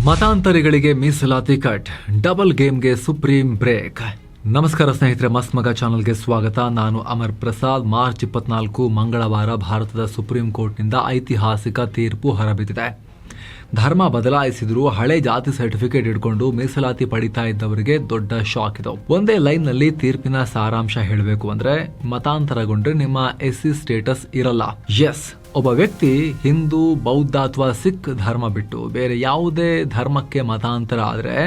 ಮತಾಂತರಿಗಳಿಗೆ ಮೀಸಲಾತಿ cut, double ಗೇಮ್ಗೆ supreme break. ನಮಸ್ಕಾರ ಸ್ನೇಹಿತರೆ, ಮಸ್ತ್ ಮಗ ಚಾನಲ್ಗೆ ಸ್ವಾಗತ. ನಾನು ಅಮರ್ ಪ್ರಸಾದ್. ಮಾರ್ಚ್ 24 ಮಂಗಳವಾರ ಭಾರತದ ಸುಪ್ರೀಂ ಕೋರ್ಟ್ನಿಂದ ಐತಿಹಾಸಿಕ ತೀರ್ಪು ಹೊರಬಿದ್ದಿದೆ. ಧರ್ಮ ಬದಲಾಯಿಸಿದ್ರು ಹಳೆ ಜಾತಿ ಸರ್ಟಿಫಿಕೇಟ್ ಇಟ್ಕೊಂಡು ಮೀಸಲಾತಿ ಪಡಿತಾ ಇದ್ದವರಿಗೆ ದೊಡ್ಡ ಶಾಕ್ ಇದು. ಒಂದೇ ಲೈನ್ ನಲ್ಲಿ ತೀರ್ಪಿನ ಸಾರಾಂಶ ಹೇಳಬೇಕು ಅಂದ್ರೆ, ಮತಾಂತರಗೊಂಡ್ರೆ ನಿಮ್ಮ SC ಸ್ಟೇಟಸ್ ಇರಲ್ಲ. ಎಸ್, ಒಬ್ಬ ವ್ಯಕ್ತಿ ಹಿಂದೂ, ಬೌದ್ಧ ಅಥವಾ ಸಿಖ್ ಧರ್ಮ ಬಿಟ್ಟು ಬೇರೆ ಯಾವುದೇ ಧರ್ಮಕ್ಕೆ ಮತಾಂತರ ಆದ್ರೆ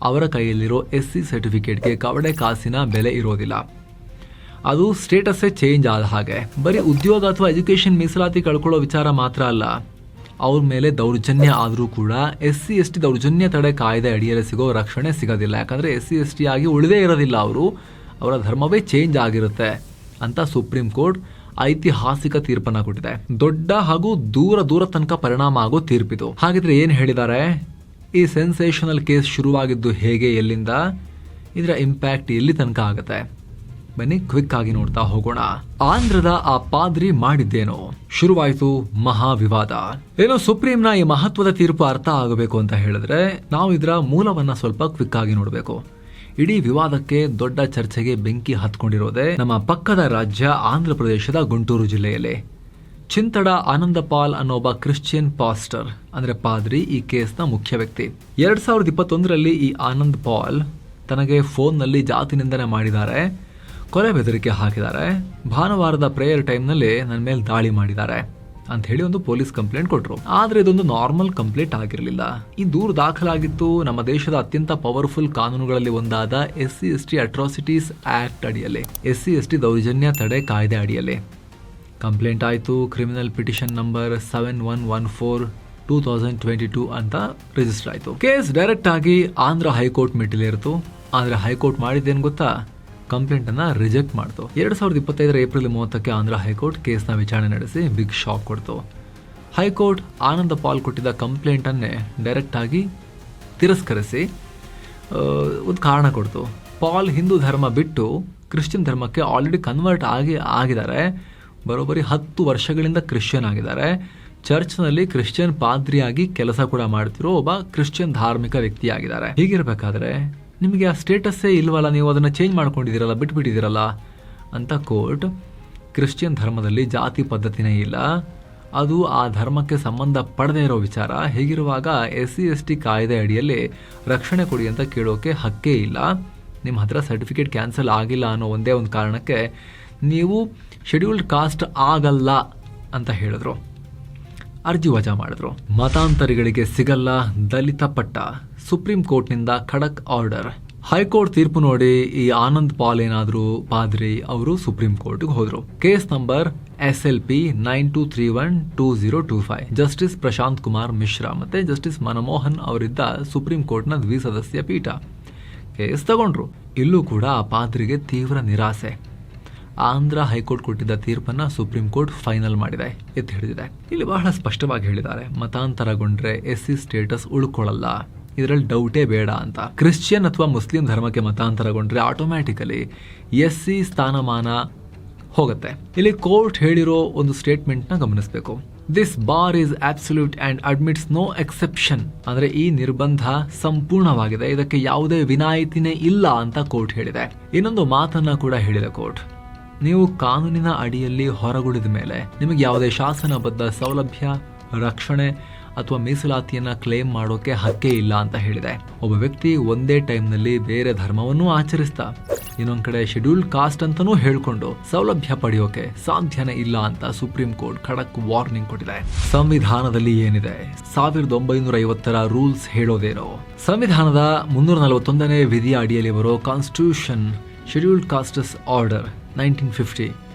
ಅವರ ಕೈಯಲ್ಲಿರೋ SC ಸರ್ಟಿಫಿಕೇಟ್ಗೆ ಕವಡೆ ಕಾಸಿನ ಬೆಲೆ ಇರೋದಿಲ್ಲ. ಅದು ಸ್ಟೇಟಸ್ಸೇ ಚೇಂಜ್ ಆದ ಹಾಗೆ. ಬರೀ ಉದ್ಯೋಗ ಅಥವಾ ಎಜುಕೇಶನ್ ಮೀಸಲಾತಿ ಕಳ್ಕೊಳ್ಳೋ ವಿಚಾರ ಮಾತ್ರ ಅಲ್ಲ, ಅವ್ರ ಮೇಲೆ ದೌರ್ಜನ್ಯ ಆದರೂ ಕೂಡ SC ST ದೌರ್ಜನ್ಯ ತಡೆ ಕಾಯ್ದೆ ಅಡಿಯಲ್ಲಿ ಸಿಗೋ ರಕ್ಷಣೆ ಸಿಗೋದಿಲ್ಲ. ಯಾಕಂದರೆ SC ST ಆಗಿ ಉಳಿದೇ ಇರೋದಿಲ್ಲ, ಅವರ ಧರ್ಮವೇ ಚೇಂಜ್ ಆಗಿರುತ್ತೆ ಅಂತ ಸುಪ್ರೀಂ ಕೋರ್ಟ್ ಐತಿಹಾಸಿಕ ತೀರ್ಪನ್ನ ಕೊಟ್ಟಿದೆ. ದೊಡ್ಡ ಹಾಗೂ ದೂರ ತನಕ ಪರಿಣಾಮ ಆಗೋ ತೀರ್ಪಿದು. ಹಾಗಿದ್ರೆ ಏನು ಹೇಳಿದ್ದಾರೆ? ಈ ಸೆನ್ಸೇಷನಲ್ ಕೇಸ್ ಶುರುವಾಗಿದ್ದು ಹೇಗೆ, ಎಲ್ಲಿಂದ, ಇದರ ಇಂಪ್ಯಾಕ್ಟ್ ಎಲ್ಲಿ ತನಕ ಆಗುತ್ತೆ? ಬನ್ನಿ ಕ್ವಿಕ್ ಆಗಿ ನೋಡ್ತಾ ಹೋಗೋಣ. ಆಂಧ್ರದ ಆ ಪಾದ್ರಿ ಮಾಡಿದ್ದೇನೋ, ಶುರುವಾಯಿತು ಮಹಾ ವಿವಾದ. ಏನೋ ಸುಪ್ರೀಂನ ಈ ಮಹತ್ವದ ತೀರ್ಪು ಅರ್ಥ ಆಗಬೇಕು ಅಂತ ಹೇಳಿದ್ರೆ ನಾವು ಇದರ ಮೂಲವನ್ನ ಸ್ವಲ್ಪ ಕ್ವಿಕ್ ಆಗಿ ನೋಡಬೇಕು. ಇಡೀ ವಿವಾದಕ್ಕೆ ದೊಡ್ಡ ಚರ್ಚೆಗೆ ಬೆಂಕಿ ಹತ್ಕೊಂಡಿರೋದೇ ನಮ್ಮ ಪಕ್ಕದ ರಾಜ್ಯ ಆಂಧ್ರ ಪ್ರದೇಶದ ಗುಂಟೂರು ಜಿಲ್ಲೆಯಲ್ಲಿ. ಚಿಂತಡ ಆನಂದಪಾಲ್ ಅನ್ನೋ ಒಬ್ಬ ಕ್ರಿಶ್ಚಿಯನ್ ಪಾಸ್ಟರ್ ಅಂದ್ರೆ ಪಾದ್ರಿ ಈ ಕೇಸ್ನ ಮುಖ್ಯ ವ್ಯಕ್ತಿ. 2021ರಲ್ಲಿ ಈ ಆನಂದ್ ಪಾಲ್ ತನಗೆ ಫೋನ್ನಲ್ಲಿ ಜಾತಿ ನಿಂದನೆ ಮಾಡಿದ್ದಾರೆ, ಕೊಲೆ ಬೆದರಿಕೆ ಹಾಕಿದ್ದಾರೆ, ಭಾನುವಾರದ ಪ್ರೇಯರ್ ಟೈಮ್ನಲ್ಲಿ ನನ್ನ ಮೇಲೆ ದಾಳಿ ಮಾಡಿದ್ದಾರೆ ಅಂತ ಹೇಳಿ ಒಂದು ಪೊಲೀಸ್ ಕಂಪ್ಲೇಂಟ್ ಕೊಟ್ಟರು. ಆದ್ರೆ ಇದೊಂದು ನಾರ್ಮಲ್ ಕಂಪ್ಲೇಂಟ್ ಆಗಿರಲಿಲ್ಲ. ಈ ದೂರು ದಾಖಲಾಗಿತ್ತು ನಮ್ಮ ದೇಶದ ಅತ್ಯಂತ ಪವರ್ಫುಲ್ ಕಾನೂನುಗಳಲ್ಲಿ ಒಂದಾದ SC ST ಅಟ್ರಾಸಿಟೀಸ್ ಆಕ್ಟ್ ಅಡಿಯಲ್ಲಿ, SC ST ದೌರ್ಜನ್ಯ ತಡೆ ಕಾಯ್ದೆ ಅಡಿಯಲ್ಲಿ ಕಂಪ್ಲೇಂಟ್ ಆಯಿತು. ಕ್ರಿಮಿನಲ್ ಪಿಟಿಷನ್ ನಂಬರ್ 7114/2022 ಅಂತ ರಿಜಿಸ್ಟರ್ ಆಯಿತು. ಕೇಸ್ ಡೈರೆಕ್ಟ್ ಆಗಿ ಆಂಧ್ರ ಹೈಕೋರ್ಟ್ ಮೆಟ್ಟಿಲೇರಿತು. ಆದ್ರೆ ಹೈಕೋರ್ಟ್ ಮಾಡಿದ್ದೇನು ಗೊತ್ತಾ? ಕಂಪ್ಲೇಂಟ್ ಅನ್ನ ರಿಜೆಕ್ಟ್ ಮಾಡ್ತು. 2025 ಏಪ್ರಿಲ್ 30ಕ್ಕೆ ಆಂಧ್ರ ಹೈಕೋರ್ಟ್ ಕೇಸ್ನ ವಿಚಾರಣೆ ನಡೆಸಿ ಬಿಗ್ ಶಾಕ್ ಕೊಡ್ತು. ಹೈಕೋರ್ಟ್ ಆನಂದ ಪಾಲ್ ಕೊಟ್ಟಿದ್ದ ಕಂಪ್ಲೇಂಟ್ ಅನ್ನೇ ಡೈರೆಕ್ಟ್ ಆಗಿ ತಿರಸ್ಕರಿಸಿ ಒಂದು ಕಾರಣ ಕೊಡ್ತು. ಪಾಲ್ ಹಿಂದೂ ಧರ್ಮ ಬಿಟ್ಟು ಕ್ರಿಶ್ಚಿಯನ್ ಧರ್ಮಕ್ಕೆ ಆಲ್ರೆಡಿ ಕನ್ವರ್ಟ್ ಆಗಿದ್ದಾರೆ. ಬರೋಬ್ಬರಿ 10 ವರ್ಷಗಳಿಂದ ಕ್ರಿಶ್ಚಿಯನ್ ಆಗಿದ್ದಾರೆ. ಚರ್ಚ್ನಲ್ಲಿ ಕ್ರಿಶ್ಚಿಯನ್ ಪಾದ್ರಿಯಾಗಿ ಕೆಲಸ ಕೂಡ ಮಾಡ್ತಿರೋ ಒಬ್ಬ ಕ್ರಿಶ್ಚಿಯನ್ ಧಾರ್ಮಿಕ ವ್ಯಕ್ತಿ ಆಗಿದ್ದಾರೆ. ಹೀಗಿರ್ಬೇಕಾದ್ರೆ ನಿಮಗೆ ಆ ಸ್ಟೇಟಸ್ಸೇ ಇಲ್ವಲ್ಲ, ನೀವು ಅದನ್ನು ಚೇಂಜ್ ಮಾಡ್ಕೊಂಡಿದ್ದೀರಲ್ಲ, ಬಿಟ್ಬಿಟ್ಟಿದ್ದೀರಲ್ಲ ಅಂತ ಕೋರ್ಟ್, ಕ್ರಿಶ್ಚಿಯನ್ ಧರ್ಮದಲ್ಲಿ ಜಾತಿ ಪದ್ಧತಿನೇ ಇಲ್ಲ, ಅದು ಆ ಧರ್ಮಕ್ಕೆ ಸಂಬಂಧ ಪಡದೇ ಇರೋ ವಿಚಾರ. ಹೀಗಿರುವಾಗ SC ST ಕಾಯ್ದೆ ಅಡಿಯಲ್ಲಿ ರಕ್ಷಣೆ ಕೊಡಿ ಅಂತ ಕೇಳೋಕೆ ಹಕ್ಕೇ ಇಲ್ಲ. ನಿಮ್ಮ ಹತ್ರ ಸರ್ಟಿಫಿಕೇಟ್ ಕ್ಯಾನ್ಸಲ್ ಆಗಿಲ್ಲ ಅನ್ನೋ ಒಂದೇ ಒಂದು ಕಾರಣಕ್ಕೆ ನೀವು ಶೆಡ್ಯೂಲ್ಡ್ ಕಾಸ್ಟ್ ಆಗಲ್ಲ ಅಂತ ಹೇಳಿದ್ರು. ಅರ್ಜಿ ವಜಾ ಮಾಡಿದ್ರು. ಮತಾಂತರಿಗಳಿಗೆ ಸಿಗಲ್ಲ ದಲಿತ ಪಟ್ಟ. ಸುಪ್ರೀಂ ಕೋರ್ಟ್ನಿಂದ ಖಡಕ್ ಆರ್ಡರ್. ಹೈಕೋರ್ಟ್ ತೀರ್ಪು ನೋಡಿ ಈ ಆನಂದ್ ಪಾಲ್ ಏನಾದ್ರು ಪಾದ್ರಿ ಅವರು ಸುಪ್ರೀಂ ಕೋರ್ಟ್ಗೆ ಹೋದ್ರು. Case number SLP 9231/2025. Justice Prashant Kumar Mishra ಮತ್ತೆ ಜಸ್ಟಿಸ್ ಮನಮೋಹನ್ ಅವರಿದ್ದ ಸುಪ್ರೀಂ ಕೋರ್ಟ್ನ ದ್ವಿಸದಸ್ಯ ಪೀಠ ಕೇಸ್ ತಗೊಂಡ್ರು. ಇಲ್ಲೂ ಕೂಡ ಆ ಪಾದ್ರಿಗೆ ತೀವ್ರ ನಿರಾಸೆ. ಆಂಧ್ರ ಹೈಕೋರ್ಟ್ ಕೊಟ್ಟಿದ್ದ ತೀರ್ಪನ್ನ ಸುಪ್ರೀಂ ಕೋರ್ಟ್ ಫೈನಲ್ ಮಾಡಿದೆ, ಎತ್ತಿ ಹಿಡಿದಿದೆ. ಇಲ್ಲಿ ಬಹಳ ಸ್ಪಷ್ಟವಾಗಿ ಹೇಳಿದ್ದಾರೆ, ಮತಾಂತರಗೊಂಡ್ರೆ SC ಸ್ಟೇಟಸ್ ಉಳ್ಕೊಳ್ಳಲ್ಲ, ಇದರಲ್ಲಿ ಡೌಟೇ ಬೇಡ ಅಂತ. ಕ್ರಿಶ್ಚಿಯನ್ ಅಥವಾ ಮುಸ್ಲಿಂ ಧರ್ಮಕ್ಕೆ ಮತಾಂತರಗೊಂಡ್ರೆ ಆಟೋಮ್ಯಾಟಿಕಲಿ SC ಸ್ಥಾನಮಾನ ಹೋಗುತ್ತೆ. ಇಲ್ಲಿ ಕೋರ್ಟ್ ಹೇಳಿರೋ ಒಂದು ಸ್ಟೇಟ್ಮೆಂಟ್ನ ಗಮನಿಸಬೇಕು. This bar is absolute and admits no exception. ಅಂದ್ರೆ ಈ ನಿರ್ಬಂಧ ಸಂಪೂರ್ಣವಾಗಿದೆ, ಇದಕ್ಕೆ ಯಾವುದೇ ವಿನಾಯಿತಿನೇ ಇಲ್ಲ ಅಂತ ಕೋರ್ಟ್ ಹೇಳಿದೆ. ಇನ್ನೊಂದು ಮಾತನ್ನ ಕೂಡ ಹೇಳಿದೆ ಕೋರ್ಟ್, ನೀವು ಕಾನೂನಿನ ಅಡಿಯಲ್ಲಿ ಹೊರಗುಳಿದ ಮೇಲೆ ನಿಮಗೆ ಯಾವುದೇ ಶಾಸನಬದ್ಧ ಸೌಲಭ್ಯ, ರಕ್ಷಣೆ ಅಥವಾ ಮೀಸಲಾತಿಯನ್ನ ಕ್ಲೇಮ್ ಮಾಡೋಕೆ ಹಕ್ಕೇ ಇಲ್ಲ ಅಂತ ಹೇಳಿದೆ. ಒಬ್ಬ ವ್ಯಕ್ತಿ ಒಂದೇ ಟೈಮ್ನಲ್ಲಿ ಬೇರೆ ಧರ್ಮವನ್ನು ಆಚರಿಸ್ತಾ ಇನ್ನೊಂದ್ ಕಡೆ ಶೆಡ್ಯೂಲ್ಡ್ ಕಾಸ್ಟ್ ಅಂತಾನೂ ಹೇಳ್ಕೊಂಡು ಸೌಲಭ್ಯ ಪಡೆಯೋಕೆ ಸಾಧ್ಯನೇ ಇಲ್ಲ ಅಂತ ಸುಪ್ರೀಂ ಕೋರ್ಟ್ ಖಡಕ್ ವಾರ್ನಿಂಗ್ ಕೊಟ್ಟಿದೆ. ಸಂವಿಧಾನದಲ್ಲಿ ಏನಿದೆ? 1950ರ ರೂಲ್ಸ್ ಹೇಳೋದೇನೋ. ಸಂವಿಧಾನದ 341ನೇ ವಿಧಿಯ ಅಡಿಯಲ್ಲಿ ಬರೋ ಕಾನ್ಸ್ಟಿಟ್ಯೂಷನ್ ಶೆಡ್ಯೂಲ್ಡ್ ಕಾಸ್ಟಸ್ ಆರ್ಡರ್ 1950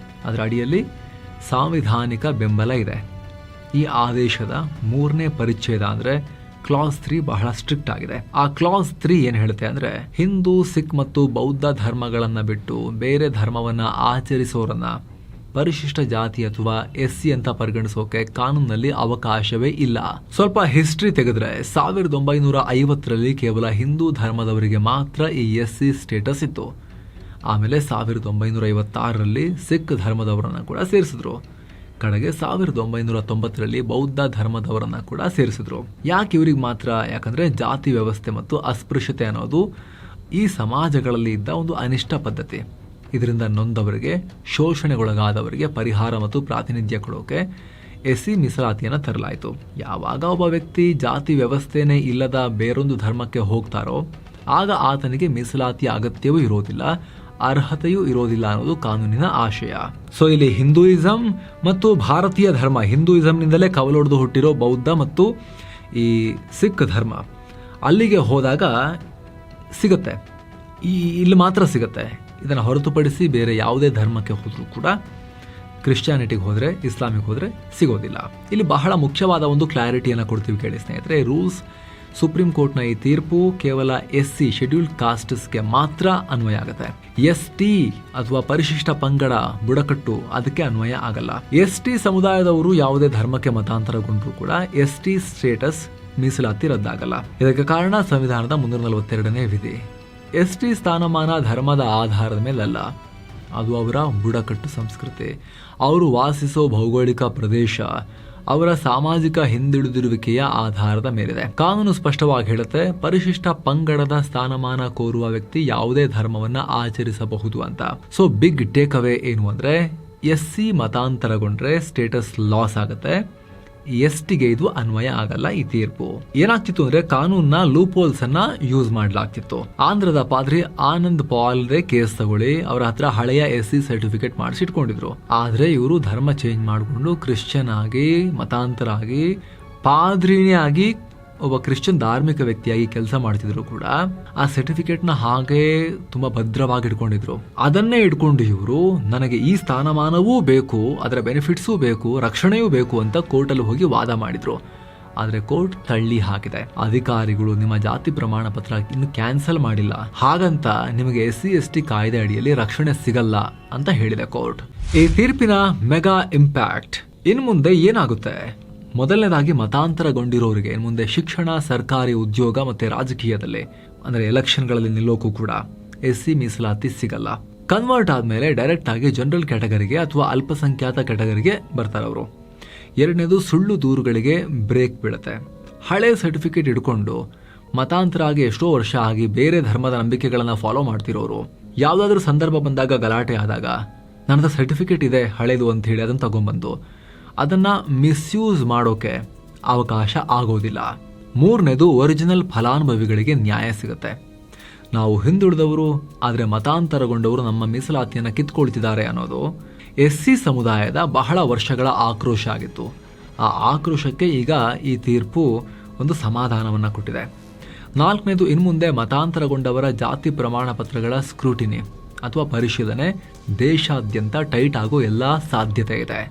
ಅದರ ಅಡಿಯಲ್ಲಿ ಸಾಂವಿಧಾನಿಕ ಬೆಂಬಲ ಇದೆ. ಈ ಆದೇಶದ 3ನೇ ಪರಿಚ್ಛೇದ ಅಂದ್ರೆ ಕ್ಲಾಸ್ 3 ಬಹಳ ಸ್ಟ್ರಿಕ್ಟ್ ಆಗಿದೆ. ಆ ಕ್ಲಾಸ್ 3 ಏನ್ ಹೇಳುತ್ತೆ ಅಂದ್ರೆ, ಹಿಂದೂ, ಸಿಖ್ ಮತ್ತು ಬೌದ್ಧ ಧರ್ಮಗಳನ್ನ ಬಿಟ್ಟು ಬೇರೆ ಧರ್ಮವನ್ನ ಆಚರಿಸೋರನ್ನ ಪರಿಶಿಷ್ಟ ಜಾತಿ ಅಥವಾ SC ಅಂತ ಪರಿಗಣಿಸೋಕೆ ಕಾನೂನಲ್ಲಿ ಅವಕಾಶವೇ ಇಲ್ಲ. ಸ್ವಲ್ಪ ಹಿಸ್ಟ್ರಿ ತೆಗೆದ್ರೆ 1950ರಲ್ಲಿ ಕೇವಲ ಹಿಂದೂ ಧರ್ಮದವರಿಗೆ ಮಾತ್ರ ಈ SC ಸ್ಟೇಟಸ್ ಇತ್ತು. ಆಮೇಲೆ 1956ರಲ್ಲಿ ಸಿಖ್ ಧರ್ಮದವರನ್ನ ಕೂಡ ಸೇರಿಸಿದ್ರು. ಕಡೆಗೆ 1990ರಲ್ಲಿ ಬೌದ್ಧ ಧರ್ಮದವರನ್ನ ಕೂಡ ಸೇರಿಸಿದ್ರು. ಯಾಕೆ ಇವ್ರಿಗೆ ಮಾತ್ರ? ಯಾಕಂದ್ರೆ ಜಾತಿ ವ್ಯವಸ್ಥೆ ಮತ್ತು ಅಸ್ಪೃಶ್ಯತೆ ಅನ್ನೋದು ಈ ಸಮಾಜಗಳಲ್ಲಿ ಇದ್ದ ಒಂದು ಅನಿಷ್ಟ ಪದ್ಧತಿ. ಇದರಿಂದ ನೊಂದವರಿಗೆ, ಶೋಷಣೆಗೊಳಗಾದವರಿಗೆ ಪರಿಹಾರ ಮತ್ತು ಪ್ರಾತಿನಿಧ್ಯ ಕೊಡೋಕೆ SC ಮೀಸಲಾತಿಯನ್ನು ತರಲಾಯಿತು. ಯಾವಾಗ ಒಬ್ಬ ವ್ಯಕ್ತಿ ಜಾತಿ ವ್ಯವಸ್ಥೆನೇ ಇಲ್ಲದ ಬೇರೊಂದು ಧರ್ಮಕ್ಕೆ ಹೋಗ್ತಾರೋ ಆಗ ಆತನಿಗೆ ಮೀಸಲಾತಿಯ ಅಗತ್ಯವೂ ಇರೋದಿಲ್ಲ, ಅರ್ಹತೆಯೂ ಇರೋದಿಲ್ಲ ಅನ್ನೋದು ಕಾನೂನಿನ ಆಶಯ. ಸೊ ಇಲ್ಲಿ ಹಿಂದೂಯಿಸಂ ಮತ್ತು ಭಾರತೀಯ ಧರ್ಮ, ಹಿಂದೂಯಿಸಂನಿಂದಲೇ ಕವಲೊಡೆದು ಹುಟ್ಟಿರೋ ಬೌದ್ಧ ಮತ್ತು ಈ ಸಿಖ್ ಧರ್ಮ ಅಲ್ಲಿಗೆ ಹೋದಾಗ ಸಿಗುತ್ತೆ, ಇಲ್ಲಿ ಮಾತ್ರ ಸಿಗುತ್ತೆ. ಇದನ್ನು ಹೊರತುಪಡಿಸಿ ಬೇರೆ ಯಾವುದೇ ಧರ್ಮಕ್ಕೆ ಹೋದರೂ ಕೂಡ, ಕ್ರಿಶ್ಚಿಯಾನಿಟಿಗೆ ಹೋದರೆ, ಇಸ್ಲಾಮಿಗೆ ಹೋದರೆ ಸಿಗೋದಿಲ್ಲ. ಇಲ್ಲಿ ಬಹಳ ಮುಖ್ಯವಾದ ಒಂದು ಕ್ಲಾರಿಟಿಯನ್ನು ಕೊಡ್ತೀವಿ ಕೇಳಿ ಸ್ನೇಹಿತರೆ. ರೂಲ್ಸ್ ಸುಪ್ರೀಂ ಕೋರ್ಟ್ನ ಈ ತೀರ್ಪು ಕೇವಲ SC ಶೆಡ್ಯೂಲ್ಡ್ ಕಾಸ್ಟ್ಸ್ಗೆ ಮಾತ್ರ ಅನ್ವಯ ಆಗುತ್ತೆ. ST ಅಥವಾ ಪರಿಶಿಷ್ಟ ಪಂಗಡ, ಬುಡಕಟ್ಟು ಅದಕ್ಕೆ ಅನ್ವಯ ಆಗಲ್ಲ. ST ಸಮುದಾಯದವರು ಯಾವುದೇ ಧರ್ಮಕ್ಕೆ ಮತಾಂತರಗೊಂಡ್ರೂ ಕೂಡ ST ಸ್ಟೇಟಸ್ ಮೀಸಲಾತಿ ರದ್ದಾಗಲ್ಲ. ಇದಕ್ಕೆ ಕಾರಣ ಸಂವಿಧಾನದ 342ನೇ ವಿಧಿ. ST ಸ್ಥಾನಮಾನ ಧರ್ಮದ ಆಧಾರದ ಮೇಲಲ್ಲ, ಅದು ಅವರ ಬುಡಕಟ್ಟು ಸಂಸ್ಕೃತಿ, ಅವರು ವಾಸಿಸೋ ಭೌಗೋಳಿಕ ಪ್ರದೇಶ, ಅವರ ಸಾಮಾಜಿಕ ಹಿಂದುಳಿದಿರುವಿಕೆಯ ಆಧಾರದ ಮೇಲಿದೆ. ಕಾನೂನು ಸ್ಪಷ್ಟವಾಗಿ ಹೇಳುತ್ತೆ, ಪರಿಶಿಷ್ಟ ಪಂಗಡದ ಸ್ಥಾನಮಾನ ಕೋರುವ ವ್ಯಕ್ತಿ ಯಾವುದೇ ಧರ್ಮವನ್ನ ಆಚರಿಸಬಹುದು ಅಂತ. ಸೊ ಬಿಗ್ ಟೇಕ್ ಅವೇ ಏನು ಅಂದ್ರೆ, SC ಮತಾಂತರಗೊಂಡ್ರೆ ಸ್ಟೇಟಸ್ ಲಾಸ್ ಆಗುತ್ತೆ, STಗೆ ಇದು ಅನ್ವಯ ಆಗಲ್ಲ. ಈ ತೀರ್ಪು ಏನಾಗ್ತಿತ್ತು ಅಂದ್ರೆ, ಕಾನೂನ್ನ ಲೂಪ್ ಹೋಲ್ಸ್ ಅನ್ನ ಯೂಸ್ ಮಾಡ್ಲಾಗ್ತಿತ್ತು. ಆಂಧ್ರದ ಪಾದ್ರಿ ಆನಂದ್ ಪಾಲ್ ಕೇಸ್ ತಗೊಳ್ಳಿ, ಅವರ ಹತ್ರ ಹಳೆಯ SC ಸರ್ಟಿಫಿಕೇಟ್ ಮಾಡಿಸಿಟ್ಕೊಂಡಿದ್ರು. ಆದ್ರೆ ಇವರು ಧರ್ಮ ಚೇಂಜ್ ಮಾಡಿಕೊಂಡು ಕ್ರಿಶ್ಚಿಯನ್ ಆಗಿ, ಮತಾಂತರ ಆಗಿ, ಪಾದ್ರಿನೇ ಆಗಿ ಒಬ್ಬ ಕ್ರಿಶ್ಚಿಯನ್ ಧಾರ್ಮಿಕ ವ್ಯಕ್ತಿಯಾಗಿ ಕೆಲಸ ಮಾಡ್ತಿದ್ರು ಕೂಡ ಆ ಸರ್ಟಿಫಿಕೇಟ್ನ ಹಾಗೆ ತುಂಬಾ ಭದ್ರವಾಗಿ ಇಟ್ಕೊಂಡಿದ್ರು. ಅದನ್ನೇ ಇಟ್ಕೊಂಡು ಇವರು ನನಗೆ ಈ ಸ್ಥಾನಮಾನವೂ ಬೇಕು, ಅದರ ಬೆನಿಫಿಟ್ಸೂ ಬೇಕು, ರಕ್ಷಣೆಯೂ ಬೇಕು ಅಂತ ಕೋರ್ಟಲ್ಲಿ ಹೋಗಿ ವಾದ ಮಾಡಿದ್ರು. ಆದ್ರೆ ಕೋರ್ಟ್ ತಳ್ಳಿ ಹಾಕಿದೆ. ಅಧಿಕಾರಿಗಳು ನಿಮ್ಮ ಜಾತಿ ಪ್ರಮಾಣ ಪತ್ರ ಇನ್ನು ಕ್ಯಾನ್ಸಲ್ ಮಾಡಿಲ್ಲ, ಹಾಗಂತ ನಿಮಗೆ SC ST ಕಾಯ್ದೆ ಅಡಿಯಲ್ಲಿ ರಕ್ಷಣೆ ಸಿಗಲ್ಲ ಅಂತ ಹೇಳಿದೆ ಕೋರ್ಟ್. ಈ ತೀರ್ಪಿನ ಮೆಗಾ ಇಂಪ್ಯಾಕ್ಟ್ ಇನ್ನು ಮುಂದೆ ಏನಾಗುತ್ತೆ? ಮೊದಲನೇದಾಗಿ ಮತಾಂತರಗೊಂಡಿರೋರಿಗೆ ಮುಂದೆ ಶಿಕ್ಷಣ, ಸರ್ಕಾರಿ ಉದ್ಯೋಗ ಮತ್ತೆ ರಾಜಕೀಯದಲ್ಲಿ ಅಂದ್ರೆ ಎಲೆಕ್ಷನ್ಗಳಲ್ಲಿ ನಿಲ್ಲೋಕು ಕೂಡ SC ಮೀಸಲಾತಿ ಸಿಗಲ್ಲ. ಕನ್ವರ್ಟ್ ಆದ್ಮೇಲೆ ಡೈರೆಕ್ಟ್ ಆಗಿ ಜನರಲ್ ಕ್ಯಾಟಗರಿಗೆ ಅಥವಾ ಅಲ್ಪಸಂಖ್ಯಾತ ಕ್ಯಾಟಗರಿಗೆ ಬರ್ತಾರೆ ಅವರು. ಎರಡನೇದು, ಸುಳ್ಳು ದೂರುಗಳಿಗೆ ಬ್ರೇಕ್ ಬೀಳುತ್ತೆ. ಹಳೆ ಸರ್ಟಿಫಿಕೇಟ್ ಇಟ್ಕೊಂಡು ಮತಾಂತರ ಆಗಿ ಎಷ್ಟೋ ವರ್ಷ ಆಗಿ ಬೇರೆ ಧರ್ಮದ ನಂಬಿಕೆಗಳನ್ನ ಫಾಲೋ ಮಾಡ್ತಿರೋರು ಯಾವ್ದಾದ್ರು ಸಂದರ್ಭ ಬಂದಾಗ, ಗಲಾಟೆ ಆದಾಗ ನನ್ನದು ಸರ್ಟಿಫಿಕೇಟ್ ಇದೆ ಹಳೇದು ಅಂತ ಹೇಳಿ ಅದನ್ನ ತಗೊಂಡ್ಬಂದು ಅದನ್ನ ಮಿಸ್ಯೂಸ್ ಮಾಡೋಕೆ ಅವಕಾಶ ಆಗೋದಿಲ್ಲ. ಮೂರನೇದು, ಒರಿಜಿನಲ್ ಫಲಾನುಭವಿಗಳಿಗೆ ನ್ಯಾಯ ಸಿಗುತ್ತೆ. ನಾವು ಹಿಂದುಳಿದವರು ಆದರೆ ಮತಾಂತರಗೊಂಡವರು ನಮ್ಮ ಮೀಸಲಾತಿಯನ್ನು ಕಿತ್ಕೊಳ್ತಿದ್ದಾರೆ ಅನ್ನೋದು SC ಸಮುದಾಯದ ಬಹಳ ವರ್ಷಗಳ ಆಕ್ರೋಶ ಆಗಿತ್ತು. ಆ ಆಕ್ರೋಶಕ್ಕೆ ಈಗ ಈ ತೀರ್ಪು ಒಂದು ಸಮಾಧಾನವನ್ನು ಕೊಟ್ಟಿದೆ. ನಾಲ್ಕನೇದು, ಇನ್ಮುಂದೆ ಮತಾಂತರಗೊಂಡವರ ಜಾತಿ ಪ್ರಮಾಣ ಪತ್ರಗಳ ಸ್ಕ್ರೂಟಿನಿ ಅಥವಾ ಪರಿಶೀಲನೆ ದೇಶಾದ್ಯಂತ ಟೈಟ್ ಆಗೋ ಎಲ್ಲ ಸಾಧ್ಯತೆ ಇದೆ.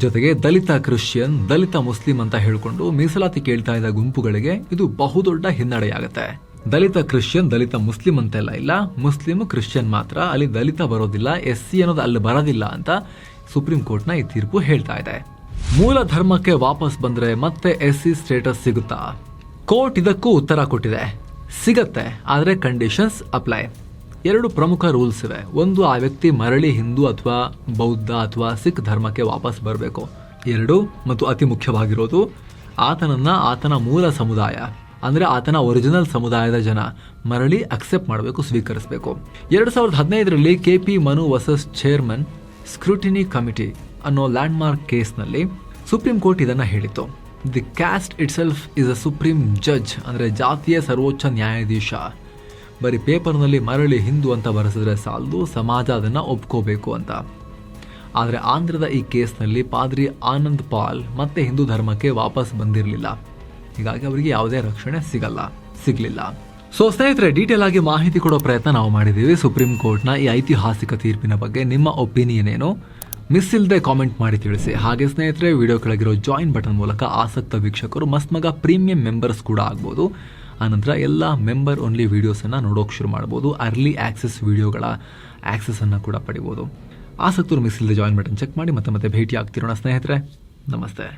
ಜೊತೆಗೆ ದಲಿತ ಕ್ರಿಶ್ಚಿಯನ್, ದಲಿತ ಮುಸ್ಲಿಂ ಅಂತ ಹೇಳಿಕೊಂಡು ಮೀಸಲಾತಿ ಕೇಳ್ತಾ ಇದ್ದ ಗುಂಪುಗಳಿಗೆ ಇದು ಬಹುದೊಡ್ಡ ಹಿನ್ನಡೆಯಾಗುತ್ತೆ. ದಲಿತ ಕ್ರಿಶ್ಚಿಯನ್, ದಲಿತ ಮುಸ್ಲಿಂ ಅಂತೆಲ್ಲ ಇಲ್ಲ, ಮುಸ್ಲಿಂ ಕ್ರಿಶ್ಚಿಯನ್ ಮಾತ್ರ, ಅಲ್ಲಿ ದಲಿತ ಬರೋದಿಲ್ಲ, SC ಅನ್ನೋದು ಅಲ್ಲಿ ಬರೋದಿಲ್ಲ ಅಂತ ಸುಪ್ರೀಂ ಕೋರ್ಟ್ನ ಈ ತೀರ್ಪು ಹೇಳ್ತಾ ಇದೆ. ಮೂಲ ಧರ್ಮಕ್ಕೆ ವಾಪಸ್ ಬಂದ್ರೆ ಮತ್ತೆ SC ಸ್ಟೇಟಸ್ ಸಿಗುತ್ತಾ? ಕೋರ್ಟ್ ಇದಕ್ಕೂ ಉತ್ತರ ಕೊಟ್ಟಿದೆ, ಸಿಗತ್ತೆ, ಆದ್ರೆ ಕಂಡೀಷನ್ಸ್ ಅಪ್ಲೈ. ಎರಡು ಪ್ರಮುಖ ರೂಲ್ಸ್ ಇವೆ. ಒಂದು, ಆ ವ್ಯಕ್ತಿ ಮರಳಿ ಹಿಂದೂ ಅಥವಾ ಬೌದ್ಧ ಅಥವಾ ಸಿಖ್ ಧರ್ಮಕ್ಕೆ ವಾಪಸ್ ಬರಬೇಕು. ಎರಡು, ಮತ್ತು ಅತಿ ಮುಖ್ಯವಾಗಿರೋದು, ಆತನನ್ನ ಆತನ ಮೂಲ ಸಮುದಾಯ ಅಂದ್ರೆ ಆತನ ಒರಿಜಿನಲ್ ಸಮುದಾಯದ ಜನ ಮರಳಿ ಅಕ್ಸೆಪ್ಟ್ ಮಾಡಬೇಕು, ಸ್ವೀಕರಿಸಬೇಕು. 2015ರಲ್ಲಿ KP Manu versus chairman scrutiny committee ಅನ್ನೋ ಲ್ಯಾಂಡ್ಮಾರ್ಕ್ ಕೇಸ್ನಲ್ಲಿ ಸುಪ್ರೀಂ ಕೋರ್ಟ್ ಇದನ್ನ ಹೇಳಿತ್ತು. The caste it self is a supreme judge, ಅಂದ್ರೆ ಜಾತಿಯ ಸರ್ವೋಚ್ಚ ನ್ಯಾಯಾಧೀಶ. ಬರೀ ಪೇಪರ್ನಲ್ಲಿ ಮರಳಿ ಹಿಂದೂ ಅಂತ ಬರೆಸಿದ್ರೆ ಸಾಲದು, ಸಮಾಜ ಅದನ್ನ ಒಪ್ಕೋಬೇಕು ಅಂತ. ಆದರೆ ಆಂಧ್ರದ ಈ ಕೇಸ್ನಲ್ಲಿ ಪಾದ್ರಿ ಆನಂದ್ ಪಾಲ್ ಮತ್ತೆ ಹಿಂದೂ ಧರ್ಮಕ್ಕೆ ವಾಪಸ್ ಬಂದಿರಲಿಲ್ಲ, ಹೀಗಾಗಿ ಅವರಿಗೆ ಯಾವುದೇ ರಕ್ಷಣೆ ಸಿಗಲಿಲ್ಲ. ಸೊ ಸ್ನೇಹಿತರೆ, ಡೀಟೇಲ್ ಆಗಿ ಮಾಹಿತಿ ಕೊಡೋ ಪ್ರಯತ್ನ ನಾವು ಮಾಡಿದ್ದೀವಿ ಸುಪ್ರೀಂ ಕೋರ್ಟ್ನ ಈ ಐತಿಹಾಸಿಕ ತೀರ್ಪಿನ ಬಗ್ಗೆ. ನಿಮ್ಮ ಒಪಿನಿಯನ್ ಏನು? ಮಿಸ್ ಇಲ್ಲದೆ ಕಾಮೆಂಟ್ ಮಾಡಿ ತಿಳಿಸಿ. ಹಾಗೆ ಸ್ನೇಹಿತರೆ, ವಿಡಿಯೋ ಕೆಳಗಿರೋ ಜಾಯಿನ್ ಬಟನ್ ಮೂಲಕ ಆಸಕ್ತ ವೀಕ್ಷಕರು ಮಸ್ತ್ ಪ್ರೀಮಿಯಂ ಮೆಂಬರ್ಸ್ ಕೂಡ ಆಗ್ಬೋದು. ಆನಂತರ ಎಲ್ಲ ಮೆಂಬರ್ ಓನ್ಲಿ ವೀಡಿಯೋಸನ್ನು ನೋಡೋಕೆ ಶುರು ಮಾಡ್ಬೋದು. ಅರ್ಲಿ ಆಕ್ಸೆಸ್ ವೀಡಿಯೋಗಳ ಆಕ್ಸೆಸನ್ನು ಕೂಡ ಪಡಿಬೋದು. ಆಸಕ್ತರು ಮಿಸ್ ಇಲ್ಲದೆ ಜಾಯಿನ್ ಬಟನ್ ಚೆಕ್ ಮಾಡಿ ಮತ್ತೆ ಭೇಟಿ ಆಗ್ತಿರೋಣ ಸ್ನೇಹಿತರೆ. ನಮಸ್ತೆ.